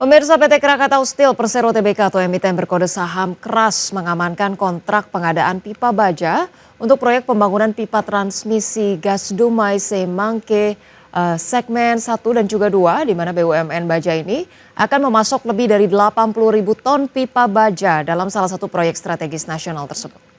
Pemirsa, PT Krakatau Steel Persero Tbk atau emiten berkode saham KRAS mengamankan kontrak pengadaan pipa baja untuk proyek pembangunan pipa transmisi gas Dumai Semangke segmen 1 dan juga 2, di mana BUMN Baja ini akan memasok lebih dari 80.000 ton pipa baja dalam salah satu proyek strategis nasional tersebut.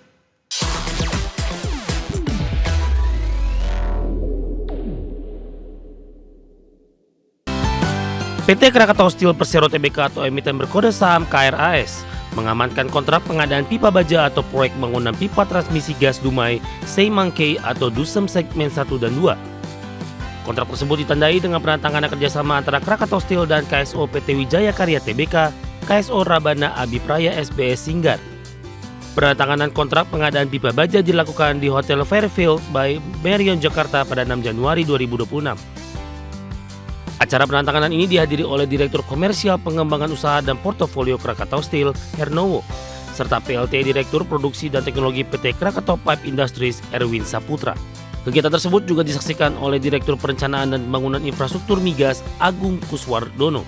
PT Krakatau Steel Persero Tbk atau emiten berkode saham KRAS mengamankan kontrak pengadaan pipa baja atau proyek pembangunan pipa transmisi gas Dumai Semangke atau DUSEM segmen 1 dan 2. Kontrak tersebut ditandai dengan penandatanganan kerjasama antara Krakatau Steel dan KSO PT Wijaya Karya Tbk, KSO Rabana Abipraya SBS Singgar. Penandatanganan kontrak pengadaan pipa baja dilakukan di Hotel Fairfield by Marriott Jakarta pada 6 Januari 2026. Acara penandatanganan ini dihadiri oleh Direktur Komersial Pengembangan Usaha dan Portofolio Krakatau Steel, Hernowo, serta PLT Direktur Produksi dan Teknologi PT Krakatau Pipe Industries, Erwin Saputra. Kegiatan tersebut juga disaksikan oleh Direktur Perencanaan dan Pembangunan Infrastruktur Migas, Agung Kuswardono.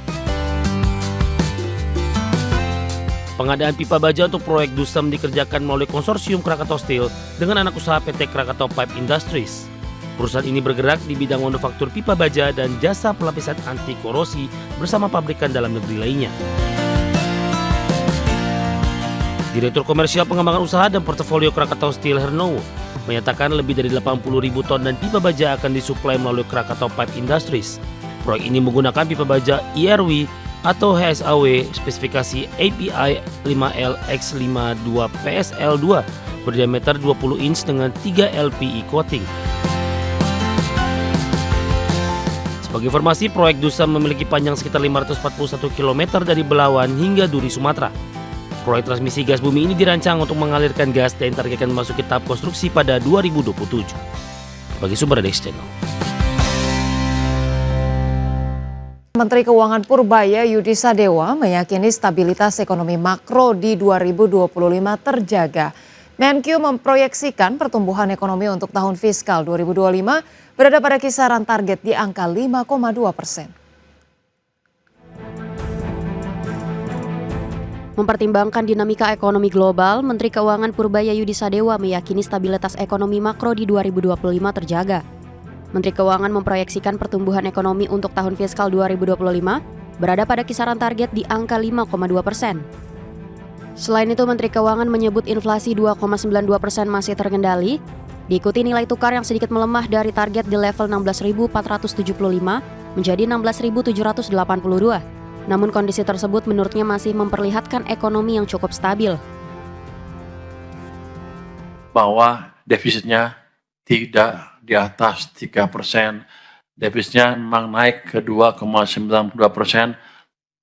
Pengadaan pipa baja untuk proyek DUSEM dikerjakan melalui konsorsium Krakatau Steel dengan anak usaha PT Krakatau Pipe Industries. Perusahaan ini bergerak di bidang manufaktur pipa baja dan jasa pelapisan anti korosi bersama pabrikan dalam negeri lainnya. Direktur Komersial Pengembangan Usaha dan Portofolio Krakatau Steel Hernowo menyatakan lebih dari 80.000 ton dan pipa baja akan disuplai melalui Krakatau Pipe Industries. Proyek ini menggunakan pipa baja IRW atau HSAW spesifikasi API 5LX52 PSL2 berdiameter 20 inch dengan 3 LPI coating. Sebagai informasi, proyek DUSEM memiliki panjang sekitar 541 km dari Belawan hingga Duri, Sumatera. Proyek transmisi gas bumi ini dirancang untuk mengalirkan gas dan ditargetkan memasuki tahap konstruksi pada 2027. Bagi sumber Dex Channel. Menteri Keuangan Purbaya Yudi Sadewa meyakini stabilitas ekonomi makro di 2025 terjaga. Menkyu memproyeksikan pertumbuhan ekonomi untuk tahun fiskal 2025 berada pada kisaran target di angka 5,2%. Mempertimbangkan dinamika ekonomi global, Menteri Keuangan Purbaya Yudi Sadewa meyakini stabilitas ekonomi makro di 2025 terjaga. Menteri Keuangan memproyeksikan pertumbuhan ekonomi untuk tahun fiskal 2025 berada pada kisaran target di angka 5,2%. Selain itu, Menteri Keuangan menyebut inflasi 2,92% masih terkendali, diikuti nilai tukar yang sedikit melemah dari target di level 16.475 menjadi 16.782. Namun kondisi tersebut menurutnya masih memperlihatkan ekonomi yang cukup stabil. Bahwa defisitnya tidak di atas 3%, defisitnya memang naik ke 2,92%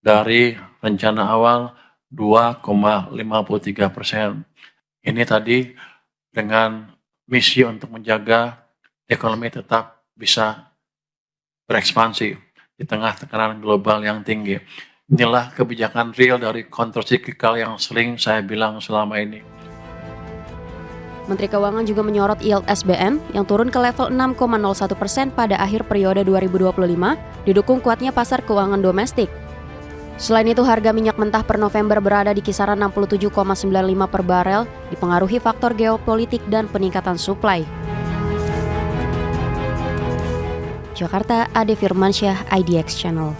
dari rencana awal 2,53%. Ini tadi dengan misi untuk menjaga ekonomi tetap bisa berekspansi di tengah tekanan global yang tinggi. Inilah kebijakan real dari countercyclical yang sering saya bilang selama ini. Menteri Keuangan juga menyorot yield SBN yang turun ke level 6,01% pada akhir periode 2025, didukung kuatnya pasar keuangan domestik. Selain itu, harga minyak mentah per November berada di kisaran 67,95 per barel, dipengaruhi faktor geopolitik dan peningkatan suplai. Jakarta, Ade Firmansyah, IDX Channel.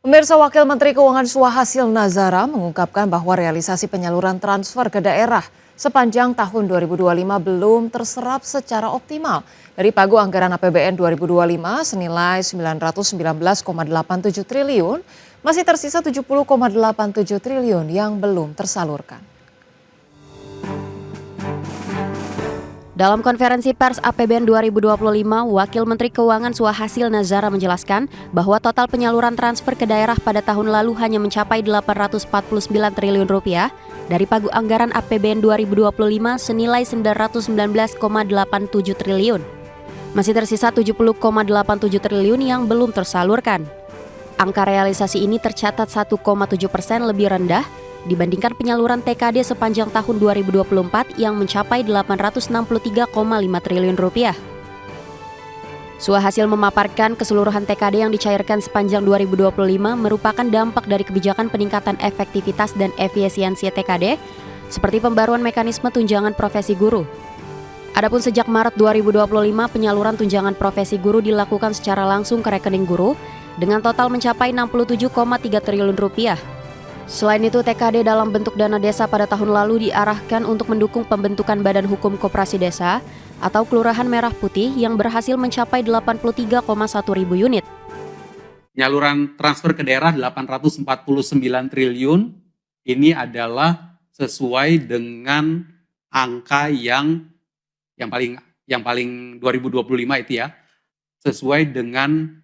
Pemirsa, Wakil Menteri Keuangan Suhasil Nazara mengungkapkan bahwa realisasi penyaluran transfer ke daerah sepanjang tahun 2025 belum terserap secara optimal. Dari pagu anggaran APBN 2025 senilai 919,87 triliun, masih tersisa 70,87 triliun yang belum tersalurkan. Dalam konferensi pers APBN 2025, Wakil Menteri Keuangan Suhasil Nazara menjelaskan bahwa total penyaluran transfer ke daerah pada tahun lalu hanya mencapai 849 triliun rupiah dari pagu anggaran APBN 2025 senilai 919,87 triliun. Masih tersisa 70,87 triliun yang belum tersalurkan. Angka realisasi ini tercatat 1,7% lebih rendah dibandingkan penyaluran TKD sepanjang tahun 2024 yang mencapai 863,5 triliun rupiah. Sua hasil memaparkan keseluruhan TKD yang dicairkan sepanjang 2025 merupakan dampak dari kebijakan peningkatan efektivitas dan efisiensi TKD, seperti pembaruan mekanisme tunjangan profesi guru. Adapun sejak Maret 2025, penyaluran tunjangan profesi guru dilakukan secara langsung ke rekening guru dengan total mencapai 67,3 triliun rupiah. Selain itu, TKD dalam bentuk dana desa pada tahun lalu diarahkan untuk mendukung pembentukan Badan Hukum Koperasi Desa atau Kelurahan Merah Putih yang berhasil mencapai 83,1 ribu unit. Penyaluran transfer ke daerah 849 triliun ini adalah sesuai dengan angka yang paling 2025 itu ya, sesuai dengan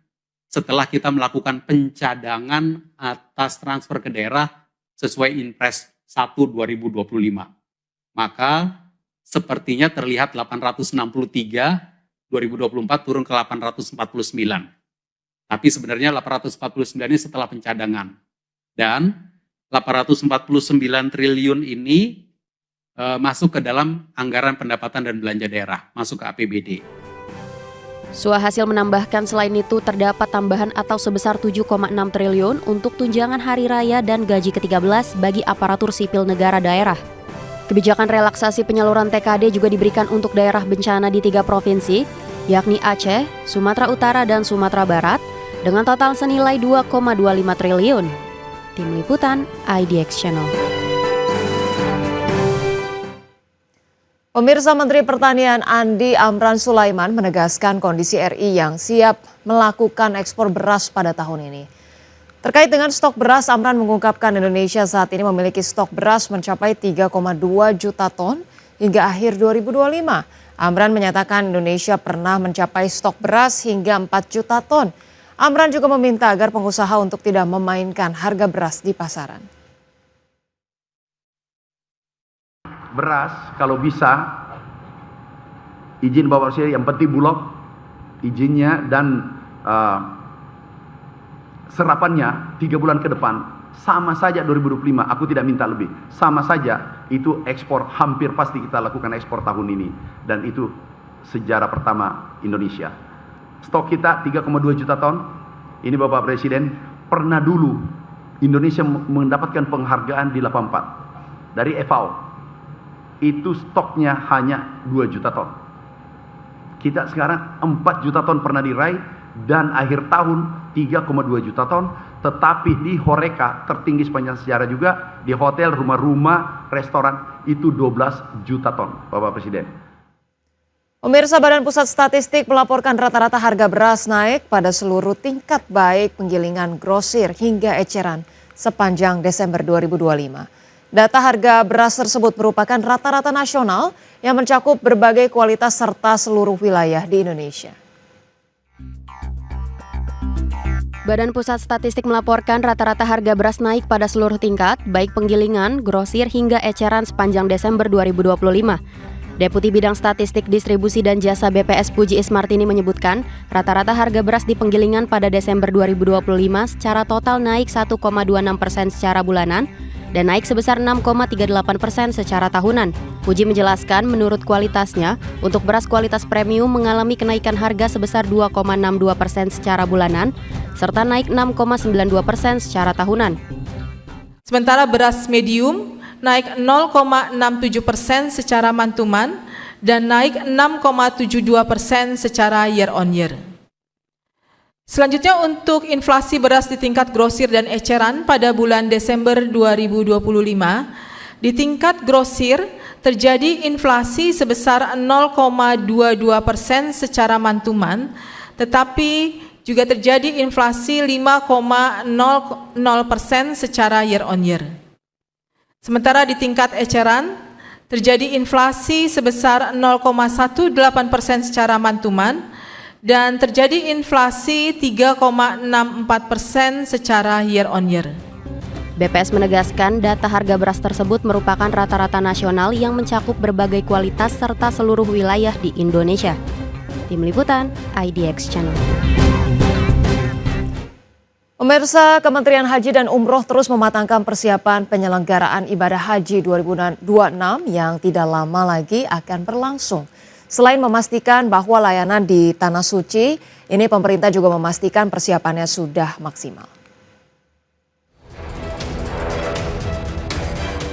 setelah kita melakukan pencadangan atas transfer ke daerah sesuai Inpres 1 2025. Maka sepertinya terlihat 863, 2024 turun ke 849. Tapi sebenarnya 849 ini setelah pencadangan. Dan 849 triliun ini masuk ke dalam anggaran pendapatan dan belanja daerah, masuk ke APBD. Sua hasil menambahkan selain itu terdapat tambahan atau sebesar 7,6 triliun untuk tunjangan hari raya dan gaji ke-13 bagi aparatur sipil negara daerah. Kebijakan relaksasi penyaluran TKD juga diberikan untuk daerah bencana di 3 provinsi, yakni Aceh, Sumatera Utara, dan Sumatera Barat, dengan total senilai 2,25 triliun. Tim Liputan, IDX Channel. Pemirsa, Menteri Pertanian Andi Amran Sulaiman menegaskan kondisi RI yang siap melakukan ekspor beras pada tahun ini. Terkait dengan stok beras, Amran mengungkapkan Indonesia saat ini memiliki stok beras mencapai 3,2 juta ton hingga akhir 2025. Amran menyatakan Indonesia pernah mencapai stok beras hingga 4 juta ton. Amran juga meminta agar pengusaha untuk tidak memainkan harga beras di pasaran. Beras kalau bisa izin Bapak Presiden, yang penting Bulog izinnya dan serapannya 3 bulan ke depan sama saja 2025, aku tidak minta lebih, sama saja itu ekspor, hampir pasti kita lakukan ekspor tahun ini, dan itu sejarah pertama Indonesia. Stok kita 3,2 juta ton. Ini Bapak Presiden, pernah dulu Indonesia mendapatkan penghargaan di 84 dari FAO. Itu stoknya hanya 2 juta ton. Kita sekarang 4 juta ton pernah diraih, dan akhir tahun 3,2 juta ton, tetapi di Horeca tertinggi sepanjang sejarah juga, di hotel, rumah-rumah, restoran itu 12 juta ton, Bapak Presiden. Pemirsa, Badan Pusat Statistik melaporkan rata-rata harga beras naik pada seluruh tingkat baik penggilingan, grosir hingga eceran sepanjang Desember 2025. Data harga beras tersebut merupakan rata-rata nasional yang mencakup berbagai kualitas serta seluruh wilayah di Indonesia. Badan Pusat Statistik melaporkan rata-rata harga beras naik pada seluruh tingkat, baik penggilingan, grosir hingga eceran sepanjang Desember 2025. Deputi Bidang Statistik Distribusi dan Jasa BPS Puji Ismartini menyebutkan, rata-rata harga beras di penggilingan pada Desember 2025 secara total naik 1,26% secara bulanan, dan naik sebesar 6,38% secara tahunan. Puji menjelaskan menurut kualitasnya, untuk beras kualitas premium mengalami kenaikan harga sebesar 2,62% secara bulanan, serta naik 6,92% secara tahunan. Sementara beras medium naik 0,67% secara month-to-month dan naik 6,72% secara year on year. Selanjutnya untuk inflasi beras di tingkat grosir dan eceran pada bulan Desember 2025, di tingkat grosir terjadi inflasi sebesar 0,22% secara month-to-month, tetapi juga terjadi inflasi 5,00% secara year on year. Sementara di tingkat eceran terjadi inflasi sebesar 0,18% secara month-to-month, dan terjadi inflasi 3,64% secara year on year. BPS menegaskan data harga beras tersebut merupakan rata-rata nasional yang mencakup berbagai kualitas serta seluruh wilayah di Indonesia. Tim Liputan, IDX Channel. Pemirsa, Kementerian Haji dan Umroh terus mematangkan persiapan penyelenggaraan ibadah haji 2026 yang tidak lama lagi akan berlangsung. Selain memastikan bahwa layanan di Tanah Suci, ini pemerintah juga memastikan persiapannya sudah maksimal.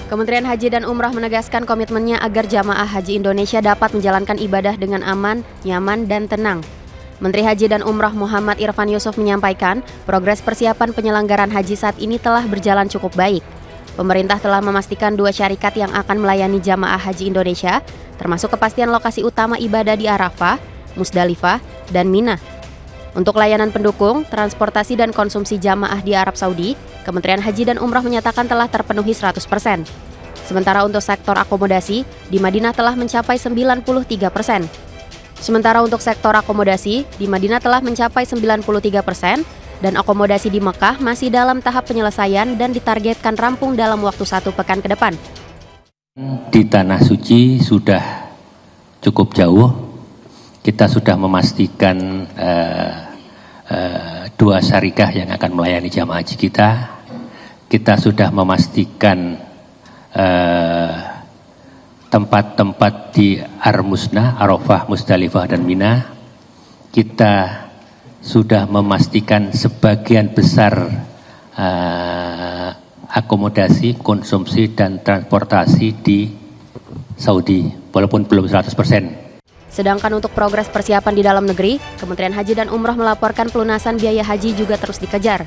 Kementerian Haji dan Umrah menegaskan komitmennya agar jamaah haji Indonesia dapat menjalankan ibadah dengan aman, nyaman, dan tenang. Menteri Haji dan Umrah Muhammad Irfan Yusuf menyampaikan, progres persiapan penyelenggaraan haji saat ini telah berjalan cukup baik. Pemerintah telah memastikan 2 syarikat yang akan melayani jamaah haji Indonesia, termasuk kepastian lokasi utama ibadah di Arafah, Musdalifah, dan Mina. Untuk layanan pendukung, transportasi dan konsumsi jamaah di Arab Saudi, Kementerian Haji dan Umrah menyatakan telah terpenuhi 100%. Sementara untuk sektor akomodasi, di Madinah telah mencapai 93%. Sementara untuk sektor akomodasi, di Madinah telah mencapai 93% dan akomodasi di Mekah masih dalam tahap penyelesaian dan ditargetkan rampung dalam waktu 1 pekan ke depan. Di Tanah Suci sudah cukup jauh. Kita sudah memastikan 2 syarikah yang akan melayani jamaah haji kita. Kita sudah memastikan tempat-tempat di Ar-Musna, Arafah, Musdalifah, dan Mina. Kita sudah memastikan sebagian besar akomodasi, konsumsi, dan transportasi di Saudi, walaupun belum 100%. Sedangkan untuk progres persiapan di dalam negeri, Kementerian Haji dan Umrah melaporkan pelunasan biaya haji juga terus dikejar.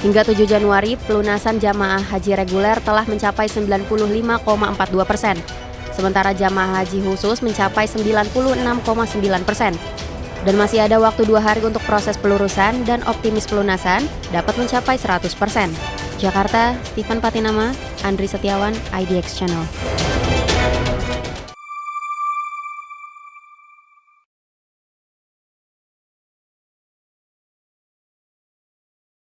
Hingga 7 Januari, pelunasan jamaah haji reguler telah mencapai 95,42%. Sementara jamaah haji khusus mencapai 96,9%. Dan masih ada waktu 2 hari untuk proses pelurusan dan optimis pelunasan dapat mencapai 100%. Jakarta, Stephen Patinama, Andri Setiawan, IDX Channel.